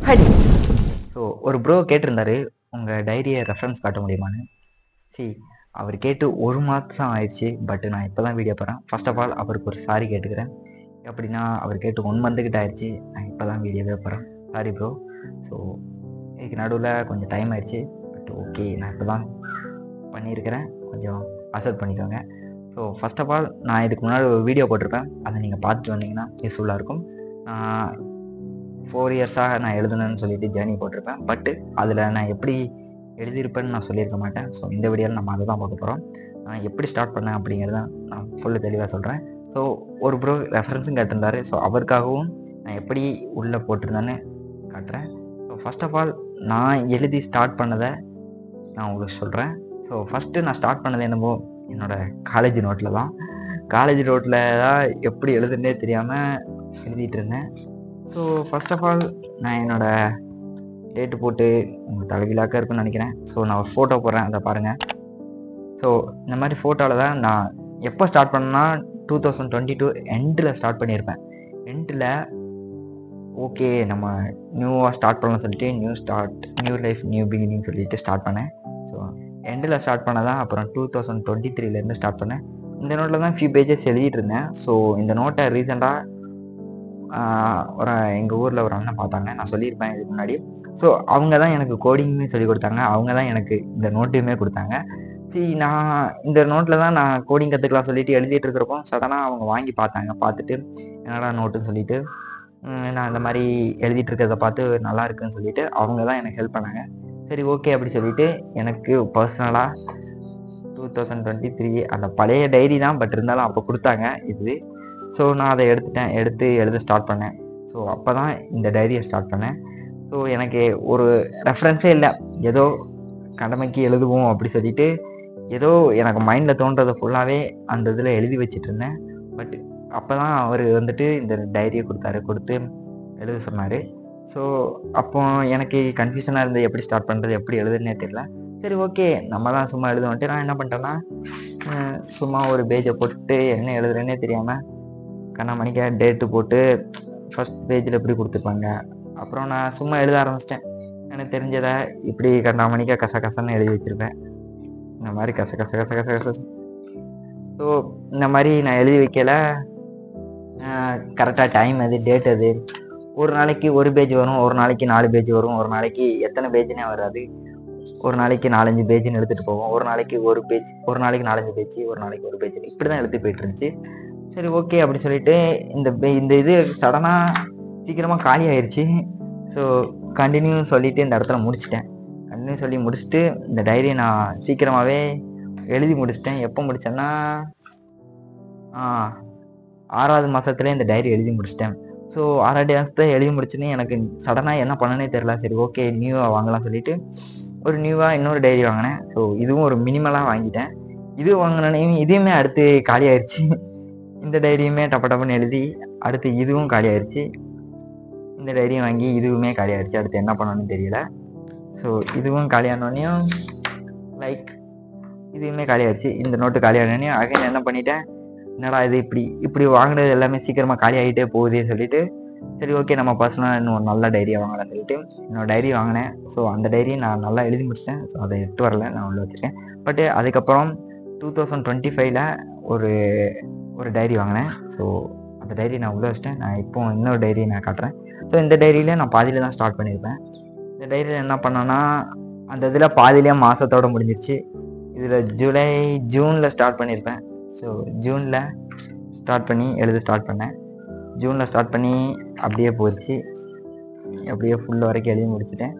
Hi. So ஒரு bro கேட்டிருந்தாரு, உங்கள் டைரியை ரெஃபரன்ஸ் காட்ட முடியுமான்னு. சி அவர் கேட்டு 1 மாதம் ஆயிடுச்சு. பட் நான் இப்போ தான் வீடியோ போடுறேன். ஃபர்ஸ்ட் ஆஃப் ஆல் அவருக்கு ஒரு சாரி கேட்டுக்கிறேன். எப்படின்னா அவர் கேட்டு 1 மந்த்துக்கிட்ட ஆயிடுச்சு. நான் இப்போ தான் வீடியோவே போடுறேன். Sorry bro. ஸோ இதுக்கு நடுவில் கொஞ்சம் டைம் ஆயிடுச்சு. பட் ஓகே, நான் இப்போ தான் பண்ணியிருக்கிறேன். கொஞ்சம் அக்செப்ட் பண்ணிக்கோங்க. ஸோ ஃபர்ஸ்ட் ஆஃப் ஆல் நான் இதுக்கு முன்னாடி ஒரு வீடியோ போட்டிருப்பேன். அதை நீங்கள் பார்த்துட்டு வந்தீங்கன்னா யூஸ்ஃபுல்லாக இருக்கும். நான் 4 இயர்ஸாக நான் எழுதுனேன்னு சொல்லிட்டு ஜேர்னி போட்டிருப்பேன். பட்டு அதில் நான் எப்படி எழுதியிருப்பேன்னு நான் சொல்லியிருக்க மாட்டேன். ஸோ இந்த வீடியோவில் நம்ம அதை தான் பார்க்க போகிறோம். நான் எப்படி ஸ்டார்ட் பண்ணேன் அப்படிங்கிறத நான் ஃபுல்லு தெளிவாக சொல்கிறேன். ஸோ ஒரு ப்ரோ ரெஃபரன்ஸும் கேட்டிருந்தாரு. ஸோ அவருக்காகவும் நான் எப்படி உள்ளே போட்டிருந்தேன்னு காட்டுறேன். ஸோ ஃபர்ஸ்ட் ஆஃப் ஆல் நான் எழுதி ஸ்டார்ட் பண்ணதை நான் உங்களுக்கு சொல்கிறேன். ஸோ ஃபஸ்ட்டு நான் ஸ்டார்ட் பண்ணது என்னமோ என்னோடய காலேஜ் நோட்டில் தான். காலேஜ் நோட்டில் தான் எப்படி எழுதுனே தெரியாமல் எழுதிட்டு இருந்தேன். ஸோ ஃபர்ஸ்ட் ஆஃப் ஆல் நான் என்னோடய டேட்டு போட்டு உங்களுக்கு தலைகீழாக்க இருக்குன்னு நினைக்கிறேன். ஸோ நான் ஒரு ஃபோட்டோ போடுறேன், அதை பாருங்கள். ஸோ இந்த மாதிரி ஃபோட்டோவில் தான் நான் எப்போ ஸ்டார்ட் பண்ணேன்னா 2022 எண்டில் ஸ்டார்ட் பண்ணியிருப்பேன். எண்டில் ஓகே நம்ம நியூவாக ஸ்டார்ட் பண்ணலாம்னு சொல்லிட்டு நியூ லைஃப் நியூ பிகினிங் சொல்லிட்டு ஸ்டார்ட் பண்ணேன். ஸோ எண்டில் ஸ்டார்ட் பண்ணதான் அப்புறம் 2023 ஸ்டார்ட் பண்ணேன். இந்த நோட்டில் தான் ஃபியூ பேஜஸ் எழுதிட்டு இருந்தேன். ஸோ இந்த நோட்டை ரீசெண்டாக ஒரு எங்கள் ஊரில் ஒரு அண்ணன் பார்த்தாங்க. நான் சொல்லியிருப்பேன் இதுக்கு முன்னாடி. ஸோ அவங்க தான் எனக்கு கோடிங்குமே சொல்லிக் கொடுத்தாங்க. அவங்க தான் எனக்கு இந்த நோட்டுமே கொடுத்தாங்க. நான் இந்த நோட்டில் தான் நான் கோடிங் கற்றுக்கலாம் சொல்லிட்டு எழுதிட்டு இருக்கிறப்போ சடனாக அவங்க வாங்கி பார்த்தாங்க. பார்த்துட்டு என்னடா நோட்டுன்னு சொல்லிட்டு நான் இந்த மாதிரி எழுதிட்டு இருக்கிறத பார்த்து நல்லா இருக்குன்னு சொல்லிட்டு அவங்க தான் எனக்கு ஹெல்ப் பண்ணாங்க. சரி ஓகே அப்படி சொல்லிட்டு எனக்கு பர்சனலாக 2023 அந்த பழைய டைரி தான், பட் இருந்தாலும் அப்போ கொடுத்தாங்க இது. ஸோ நான் அதை எடுத்து எழுத ஸ்டார்ட் பண்ணேன். ஸோ அப்போ தான் இந்த டைரியை ஸ்டார்ட் பண்ணேன். ஸோ எனக்கு ஒரு ரெஃபரன்ஸே இல்லை. ஏதோ கடமைக்கு எழுதுவோம் அப்படி சொல்லிட்டு ஏதோ எனக்கு மைண்டில் தோன்றதை ஃபுல்லாகவே அந்த இதில் எழுதி வச்சுட்டு இருந்தேன். பட் அப்போ தான் அவர் வந்துட்டு இந்த டைரியை கொடுத்து எழுத சொன்னார். ஸோ அப்போ எனக்கு கன்ஃபியூஷனாக இருந்தது, எப்படி ஸ்டார்ட் பண்ணுறது, எப்படி எழுதுன்னே தெரியல. சரி ஓகே நம்ம தான் சும்மா எழுதுவோன்ட்டு நான் என்ன பண்ணிட்டேன்னா சும்மா ஒரு பேஜை போட்டு என்ன எழுதுறேன்னே தெரியாமல் கண்ணாமணிக்க டேட்டு போட்டு ஃபஸ்ட் பேஜில் எப்படி கொடுத்துருப்பாங்க. அப்புறம் நான் சும்மா எழுத ஆரம்பிச்சிட்டேன். எனக்கு தெரிஞ்சதை இப்படி கண்ணாமணிக்க கசன்னு எழுதி வச்சுருப்பேன். இந்த மாதிரி கச. ஸோ இந்த மாதிரி நான் எழுதி வைக்கல. கரெக்டாக டைம் அது டேட் அது ஒரு நாளைக்கு 1 பேஜ் வரும், ஒரு நாளைக்கு 4 பேஜ் வரும், ஒரு நாளைக்கு எத்தனை பேஜ்னே வராது. ஒரு நாளைக்கு 4-5 பேஜ்னு எடுத்துகிட்டு போவோம். ஒரு நாளைக்கு 1 பேஜ், ஒரு நாளைக்கு 4-5 பேஜ், ஒரு நாளைக்கு 1 பேஜ், இப்படி தான் எடுத்து போயிட்டு இருந்துச்சு. சரி ஓகே அப்படி சொல்லிட்டு இந்த இது சடனாக சீக்கிரமாக காலி ஆயிடுச்சு. ஸோ கண்டினியூ சொல்லிட்டு இந்த இடத்துல முடிச்சிட்டேன். கண்டினியூ சொல்லி முடிச்சுட்டு இந்த டைரியை நான் சீக்கிரமாகவே எழுதி முடிச்சிட்டேன். எப்போ முடித்தேன்னா 6வது மாதத்துலேயே இந்த டைரி எழுதி முடிச்சிட்டேன். ஸோ 6வது மாதத்தை எழுதி முடிச்சுன்னு எனக்கு சடனாக என்ன பண்ணனே தெரில. சரி ஓகே நியூவாக வாங்கலாம் சொல்லிட்டு ஒரு நியூவாக இன்னொரு டைரி வாங்கினேன். ஸோ இதுவும் ஒரு மினிமலாக வாங்கிட்டேன். இது வாங்கினேனையும் இதையுமே அடுத்து காலி ஆயிடுச்சு. இந்த டைரியுமே டப்பன்னு எழுதி அடுத்து இதுவும் காலி ஆயிடுச்சு. இந்த டைரியும் வாங்கி இதுவுமே காலி ஆயிடுச்சு. அடுத்து என்ன பண்ணணும்னு தெரியல. ஸோ இதுவும் காலியானோடனையும் இதுவுமே காலி ஆயிடுச்சு. இந்த நோட்டு காலியானோடனையும் அகைன் என்ன பண்ணிட்டேன், என்னடா இது இப்படி வாங்கினது எல்லாமே சீக்கிரமாக காலி ஆகிட்டே போகுதே சொல்லிட்டு சரி ஓகே நம்ம பர்சனலாக இன்னும் ஒரு நல்ல டைரியை வாங்கலாம்னு சொல்லிட்டு என்னோட டைரி வாங்கினேன். ஸோ அந்த டைரியை நான் நல்லா எழுதி முடிச்சிட்டேன். ஸோ அதை எடுத்து வரல, நான் உள்ள வச்சுருக்கேன். பட்டு அதுக்கப்புறம் 2025 ஒரு டைரி வாங்கினேன். ஸோ அந்த டைரி நான் உள்ள வச்சிட்டேன். நான் இப்போ இன்னொரு டைரியை நான் காட்டுறேன். ஸோ இந்த டைரியில் நான் பாதியில் தான் ஸ்டார்ட் பண்ணியிருப்பேன். இந்த டைரியில் என்ன பண்ணேன்னா அந்த இதில் பாதியிலே மாதத்தோடு முடிஞ்சிருச்சு. இதில் ஜூனில் ஸ்டார்ட் பண்ணியிருப்பேன். ஸோ ஜூனில் ஸ்டார்ட் பண்ணி எழுத ஸ்டார்ட் பண்ணேன். ஜூனில் ஸ்டார்ட் பண்ணி அப்படியே போச்சு. அப்படியே ஃபுல் வரைக்கும் எழுதி முடிச்சிட்டேன்.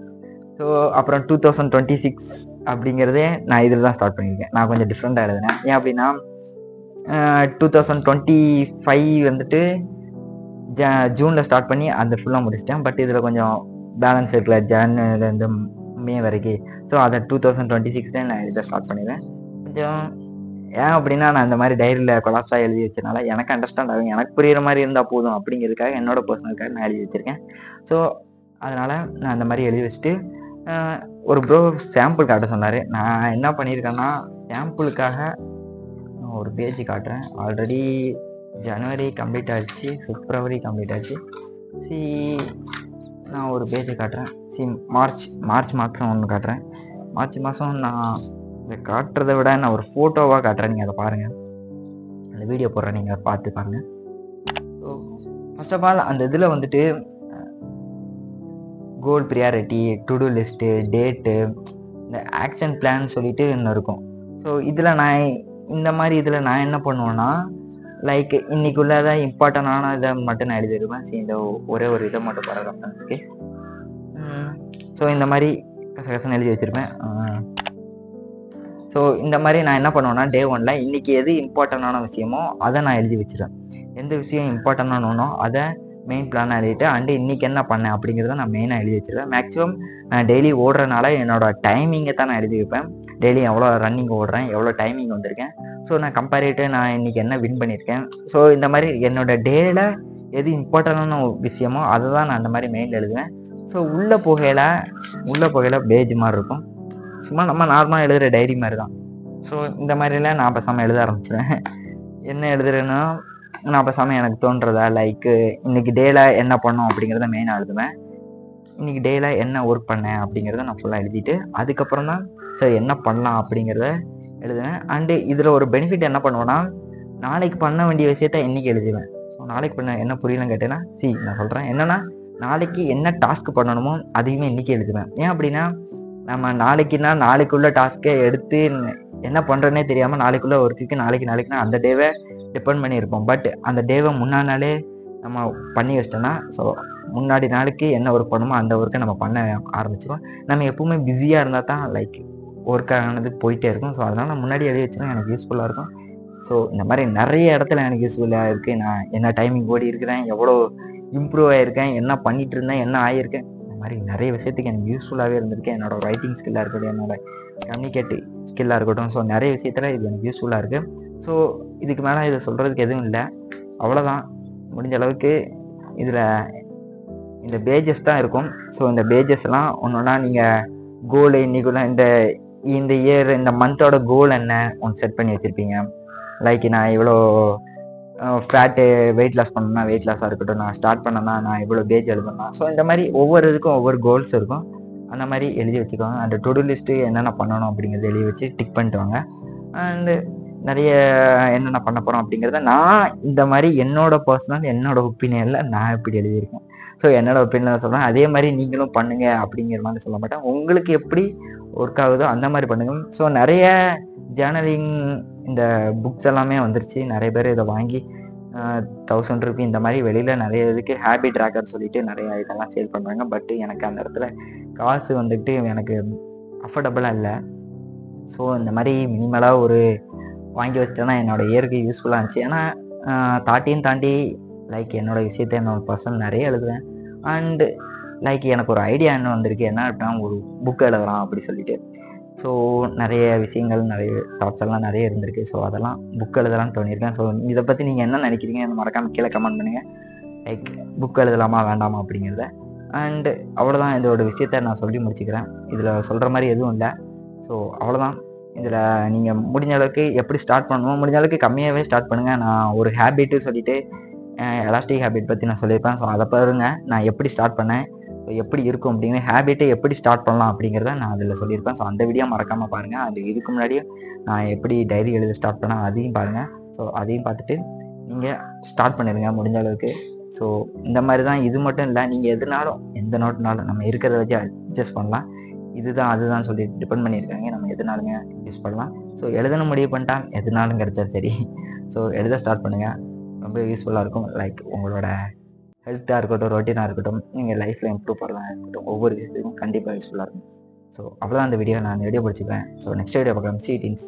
ஸோ அப்புறம் 2026 அப்படிங்கிறதே நான் இதில் தான் ஸ்டார்ட் பண்ணியிருக்கேன். நான் கொஞ்சம் டிஃப்ரெண்ட்டாக எழுதினேன். ஏன் அப்படின்னா 2025 வந்துட்டு ஜூனில் ஸ்டார்ட் பண்ணி அந்த ஃபுல்லாக முடிச்சிட்டேன். பட் இதில் கொஞ்சம் பேலன்ஸ் இருக்குல்ல ஜனவரிலேருந்து மே வரைக்கும். ஸோ அதை 2026 நான் இதை ஸ்டார்ட் பண்ணிடுவேன். கொஞ்சம் ஏன் அப்படின்னா நான் இந்த மாதிரி டைரியில் கொலாப்ஸாக எழுதி வச்சனால எனக்கு அண்டர்ஸ்டாண்ட் ஆகும், எனக்கு புரிகிற மாதிரி இருந்தால் போதும் அப்படிங்கிறதுக்காக என்னோட பர்சனலுக்காக நான் எழுதி வச்சுருக்கேன். ஸோ அதனால் நான் இந்த மாதிரி எழுதி வச்சுட்டு ஒரு ப்ரோ சாம்பிள் காட்ட சொன்னார். நான் என்ன பண்ணியிருக்கேன்னா சாம்பிளுக்காக ஒரு பேஜ் காட்டுறேன். ஆல்ரெடி ஜனவரி கம்ப்ளீட் ஆகிடுச்சு, பிப்ரவரி கம்ப்ளீட் ஆகிடுச்சு. நான் ஒரு பேஜை காட்டுறேன். மார்ச் மாதம் ஒன்று காட்டுறேன். மார்ச் மாதம் நான் இதை காட்டுறதை விட நான் ஒரு ஃபோட்டோவாக காட்டுறேன். நீங்கள் அதை பாருங்கள், அந்த வீடியோ போடுறேன், நீங்கள் பார்த்து பாருங்கள். ஸோ ஃபர்ஸ்ட் ஆஃப் ஆல் அந்த இதில் வந்துட்டு goal priority, to do list, date, இந்த ஆக்ஷன் பிளான் சொல்லிட்டு ஒன்று இருக்கும். ஸோ இதில் நான் என்ன பண்ணுவேன்னா, லைக் இன்னைக்குள்ளதை இம்பார்ட்டண்டான இதை மட்டும் நான் எழுதிடுவேன். சரி, இந்த ஒரே ஒரு இதை மட்டும் பாருங்க ரெஃபரன்ஸ்க்கு. ஸோ இந்த மாதிரி கசகசன்னு எழுதி வச்சுருப்பேன். ஸோ இந்த மாதிரி நான் என்ன பண்ணுவேன்னா, டே 1ல் இன்றைக்கி எது இம்பார்ட்டண்டான விஷயமோ அதை நான் எழுதி வச்சுருவேன். எந்த விஷயம் இம்பார்ட்டண்டானோ அதை மெயின் பிளானாக எழுதிட்டு அண்டு இன்றைக்கி என்ன பண்ணேன் அப்படிங்கிறத நான் மெயினாக எழுதி வச்சுருவேன். மேக்ஸிமம் நான் டெய்லி ஓடுறனால என்னோடய டைமிங்கை தான் நான் எழுதி வைப்பேன். டெய்லி எவ்வளோ ரன்னிங் ஓடுறேன், எவ்வளோ டைமிங் வந்திருக்கேன், ஸோ நான் கம்பேரிட்டு நான் இன்றைக்கி என்ன வின் பண்ணியிருக்கேன். ஸோ இந்த மாதிரி என்னோடய டேயில் எது இம்பார்ட்டண்டான விஷயமோ அதை தான் நான் அந்த மாதிரி மெயினில் எழுதுவேன். ஸோ உள்ளே போகையில் பேஜ் மாதிரி இருக்கும், சும்மா நம்ம நார்மலாக எழுதுகிற டைரி மாதிரி தான். ஸோ இந்த மாதிரிலாம் நான் பேசாமல் எழுத ஆரம்பிச்சிடுவேன். என்ன எழுதுறேன்னா, நான் பேசாமல் எனக்கு தோன்றதா லைக்கு இன்றைக்கி டேயில் என்ன பண்ணோம் அப்படிங்கிறத மெயினாக எழுதுவேன். இன்றைக்கி டேயில் என்ன ஒர்க் பண்ணேன் அப்படிங்கிறத நான் ஃபுல்லாக எழுதிட்டு அதுக்கப்புறம் தான் சரி என்ன பண்ணலாம் அப்படிங்கிறத எழுதுவேன். அண்டு இதில் ஒரு பெனிஃபிட் என்ன பண்ணுவேன்னா, நாளைக்கு பண்ண வேண்டிய விஷயத்த இன்றைக்கி எழுதுவேன். ஸோ நாளைக்கு பண்ண என்ன புரியலன்னு கேட்டேன்னா, நான் சொல்கிறேன் என்னென்னா, நாளைக்கு என்ன டாஸ்க் பண்ணணுமோ அதையுமே இன்றைக்கி எழுதுவேன். ஏன் அப்படின்னா, நம்ம நாளைக்குள்ள டாஸ்க்கை எடுத்து என்ன பண்ணுறேன்னே தெரியாமல் நாளைக்குள்ளே ஒர்க்குக்கு நாளைக்குனா அந்த டேவை டிபெண்ட் பண்ணியிருப்போம். பட் அந்த டேவை முன்னாடி நாளே நம்ம பண்ணி வச்சிட்டோன்னா, ஸோ முன்னாடி நாளைக்கு என்ன ஒர்க் பண்ணுமோ அந்த ஒர்க்கை நம்ம பண்ண ஆரம்பிச்சிடும். நம்ம எப்பவுமே பிஸியாக இருந்தால் தான் லைக் ஒர்க் ஆனது போயிட்டே இருக்கும். ஸோ அதனால் நான் முன்னாடி எழுதி வச்சுன்னா எனக்கு யூஸ்ஃபுல்லாக இருக்கும். ஸோ இந்த மாதிரி நிறைய இடத்துல எனக்கு யூஸ்ஃபுல்லாக இருக்குது. நான் என்ன டைமிங் ஓடி இருக்கிறேன், எவ்வளோ இம்ப்ரூவ் ஆகியிருக்கேன், என்ன பண்ணிகிட்டு இருந்தேன், என்ன ஆகியிருக்கேன், இந்த மாதிரி நிறைய விஷயத்துக்கு எனக்கு யூஸ்ஃபுல்லாகவே இருந்திருக்கு. என்னோட ரைட்டிங் ஸ்கில்லாக இருக்கட்டும், என்னோட கம்யூனிகேட்டிவ் ஸ்கில்லாக இருக்கட்டும், ஸோ நிறைய விஷயத்தில் இது எனக்கு யூஸ்ஃபுல்லாக இருக்குது. ஸோ இதுக்கு மேலே இதை சொல்கிறதுக்கு எதுவும் இல்லை, அவ்வளோதான். முடிஞ்ச அளவுக்கு இதில் இந்த பேஜஸ் தான் இருக்கும். ஸோ இந்த பேஜஸ்லாம் ஒன்றா நீங்கள் கோல் இன்றைக்குள்ள இந்த இயர் இந்த மந்தோட கோல் என்ன ஒன்று செட் பண்ணி வச்சுருப்பீங்க. லைக் நான் இவ்வளோ ஃபேட்டு வெயிட் லாஸ் பண்ணணும்னா வெயிட் லாஸாக இருக்கட்டும், நான் ஸ்டார்ட் பண்ணேன்னா நான் இவ்வளோ பேஜ் எழுதணும்னா, ஸோ இந்த மாதிரி ஒவ்வொரு இதுக்கும் ஒவ்வொரு கோல்ஸ் இருக்கும். அந்த மாதிரி எழுதி வச்சுக்கோங்க. அந்த டு டூ லிஸ்ட்டு என்னென்ன பண்ணணும் அப்படிங்கிறத எழுதி வச்சு டிக் பண்ணிட்டு வாங்க. அண்டு நிறைய என்னென்ன பண்ண போகிறோம் அப்படிங்கிறத நான் இந்த மாதிரி என்னோட பர்சனல் என்னோட ஒப்பீனியனில் நான் எப்படி எழுதியிருக்கேன். ஸோ என்னோட ஒப்பீனியன் சொல்கிறேன், அதே மாதிரி நீங்களும் பண்ணுங்க அப்படிங்கிற மாதிரி சொல்ல மாட்டேன். உங்களுக்கு எப்படி ஒர்க் ஆகுதோ அந்த மாதிரி பண்ணுங்க. ஸோ நிறைய ஜேர்னலிங் இந்த புக்ஸ் எல்லாமே வந்துருச்சு. நிறைய பேர் இதை வாங்கி 1000 ரூபி இந்த மாதிரி வெளியில் நிறைய இதுக்கு ஹேபிட் ட்ராக்கர் சொல்லிட்டு நிறைய இதெல்லாம் சேல் பண்ணுறாங்க. பட் எனக்கு அந்த இடத்துல காசு வந்துட்டு எனக்கு அஃபோர்டபுளாக இல்லை. ஸோ இந்த மாதிரி மினிமலாக ஒரு வாங்கி வச்சேன்னா என்னோடய இயருக்கு யூஸ்ஃபுல்லாக இருந்துச்சு. ஏன்னா தாட்டியும் தாண்டி லைக் என்னோடய விஷயத்த என்னோட பர்சனல் நிறைய எழுதுவேன். அண்டு லைக் எனக்கு ஒரு ஐடியா என்ன வந்திருக்கு, என்ன அப்படின்னா ஒரு புக் எழுதலாம் அப்படி சொல்லிட்டு. ஸோ நிறைய விஷயங்கள் நிறைய தாட்ஸ் எல்லாம் நிறைய இருந்திருக்கு. ஸோ அதெல்லாம் புக் எழுதலாம்னு தோணியிருக்கேன். ஸோ இதை பற்றி நீங்கள் என்ன நினைக்கிறீங்க மறக்காமல் கீழே கமெண்ட் பண்ணுங்கள். லைக் புக் எழுதலாமா வேண்டாமா அப்படிங்கிறத. அண்டு அவ்வளோதான், இதோட விஷயத்த நான் சொல்லி முடிச்சுக்கிறேன். இதில் சொல்கிற மாதிரி எதுவும் இல்லை. ஸோ அவ்வளோதான். இதில் நீங்கள் முடிஞ்ச அளவுக்கு எப்படி ஸ்டார்ட் பண்ணுவோம், முடிஞ்ச அளவுக்கு கம்மியாகவே ஸ்டார்ட் பண்ணுங்கள். நான் ஒரு ஹேபிட்டு சொல்லிவிட்டு எலாஸ்டிக் ஹேபிட் பற்றி நான் சொல்லியிருப்பேன். ஸோ அதை பாருங்க, நான் எப்படி ஸ்டார்ட் பண்ணேன், ஸோ எப்படி இருக்கும் அப்படிங்கிற ஹேபிட்டை எப்படி ஸ்டார்ட் பண்ணலாம் அப்படிங்கிறத நான் அதில் சொல்லியிருப்பேன். ஸோ அந்த வீடியோ மறக்காமல் பாருங்கள். அது இதுக்கு முன்னாடியே நான் எப்படி டைரி எழுத ஸ்டார்ட் பண்ணேன் அதையும் பாருங்கள். ஸோ அதையும் பார்த்துட்டு நீங்கள் ஸ்டார்ட் பண்ணிடுங்க முடிஞ்ச அளவுக்கு. ஸோ இந்த மாதிரி தான், இது மட்டும் இல்லை, நீங்கள் எதுனாலும் எந்த நோட்னாலும் நம்ம இருக்கிறத வச்சு அட்ஜஸ்ட் பண்ணலாம். இதுதான் அதுதான் சொல்லி டிபெண்ட் பண்ணியிருக்காங்க, நம்ம எதுனாலுமே யூஸ் பண்ணலாம். ஸோ எழுதணும் முடிவு பண்ணிட்டா எதுனாலும் கிடைச்சா சரி. ஸோ எழுத ஸ்டார்ட் பண்ணுங்கள், ரொம்ப யூஸ்ஃபுல்லாக இருக்கும். லைக் உங்களோட ஹெல்த்தாக இருக்கட்டும், ரொட்டீனாக இருக்கட்டும், நீங்கள் லைஃப்பில் இம்ப்ரூவ் பண்ணுறதா இருக்கட்டும், ஒவ்வொரு விஷயத்துக்கும் கண்டிப்பாக யூஸ்ஃபுல்லாக இருக்கும். ஸோ அவ்வளோதான் இந்த வீடியோ. நான் அந்த வீடியோ பிடிச்சிக்கிறேன். ஸோ நெக்ஸ்ட் வீடியோ பார்க்கலாம். சீ டீன்ஸ்.